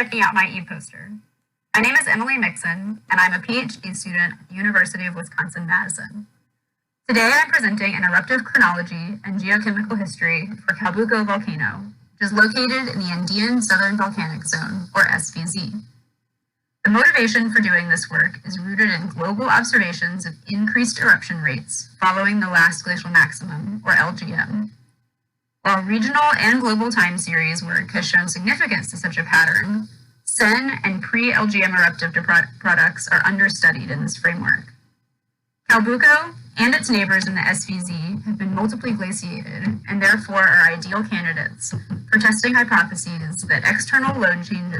checking out my e-poster. My name is Emily Mixon, and I'm a PhD student at the University of Wisconsin-Madison. Today I'm presenting an eruptive chronology and geochemical history for Calbuco volcano, which is located in the Andean Southern Volcanic Zone, or SVZ. The motivation for doing this work is rooted in global observations of increased eruption rates following the last glacial maximum, or LGM. While regional and global time series work has shown significance to such a pattern, SEN and pre-LGM eruptive products are understudied in this framework. Calbuco and its neighbors in the SVZ have been multiply glaciated and therefore are ideal candidates for testing hypotheses that external load change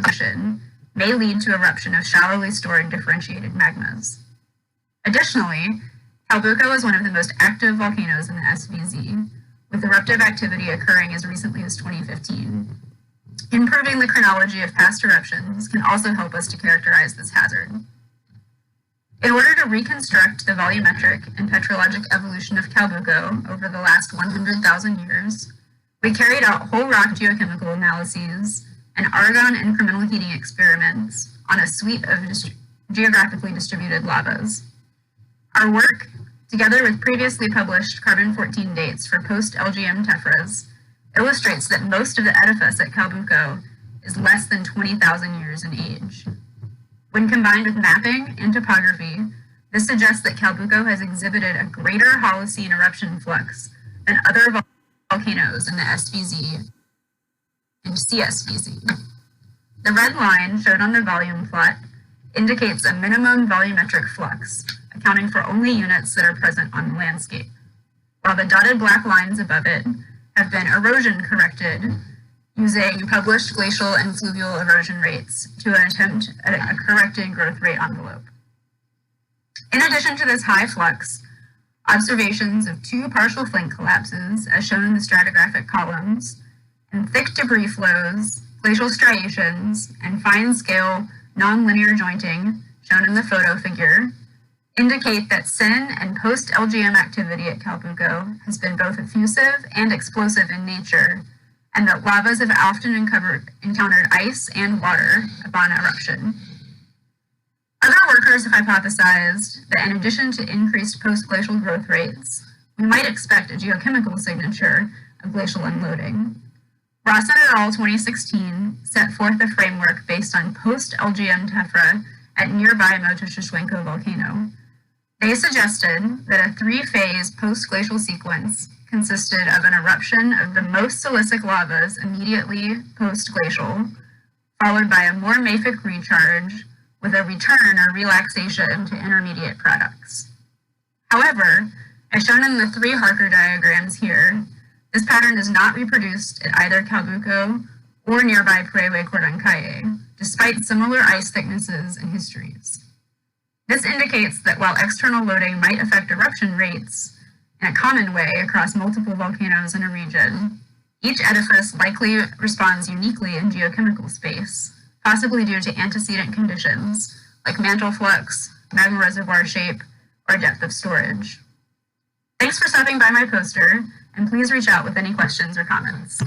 may lead to eruption of shallowly stored differentiated magmas. Additionally, Calbuco is one of the most active volcanoes in the SVZ, with eruptive activity occurring as recently as 2015. Improving the chronology of past eruptions can also help us to characterize this hazard. In order to reconstruct the volumetric and petrologic evolution of Calbuco over the last 100,000 years, we carried out whole rock geochemical analyses and argon incremental heating experiments on a suite of geographically distributed lavas. Our work, together with previously published carbon-14 dates for post-LGM tephras, illustrates that most of the edifice at Calbuco is less than 20,000 years in age. When combined with mapping and topography, this suggests that Calbuco has exhibited a greater Holocene eruption flux than other volcanoes in the SVZ and CSVZ. The red line shown on the volume plot indicates a minimum volumetric flux, accounting for only units that are present on the landscape, while the dotted black lines above it have been erosion corrected using published glacial and fluvial erosion rates to attempt at a corrected growth rate envelope. In addition to this high flux, observations of two partial flank collapses, as shown in the stratigraphic columns, and thick debris flows, glacial striations, and fine-scale nonlinear jointing, shown in the photo figure, indicate that SEN and post-LGM activity at Calbuco has been both effusive and explosive in nature, and that lavas have often encountered ice and water upon eruption. Other workers have hypothesized that in addition to increased post-glacial growth rates, we might expect a geochemical signature of glacial unloading. Ross et al. 2016 set forth a framework based on post-LGM tephra at nearby Motoshushwenko volcano. They suggested that a three-phase post-glacial sequence consisted of an eruption of the most silicic lavas immediately post-glacial, followed by a more mafic recharge with a return or relaxation to intermediate products. However, as shown in the three Harker diagrams here, this pattern is not reproduced at either Calbuco or nearby Purewey-Cordoncaye, despite similar ice thicknesses and histories. This indicates that while external loading might affect eruption rates in a common way across multiple volcanoes in a region, each edifice likely responds uniquely in geochemical space, possibly due to antecedent conditions like mantle flux, magma reservoir shape, or depth of storage. Thanks for stopping by my poster, and please reach out with any questions or comments.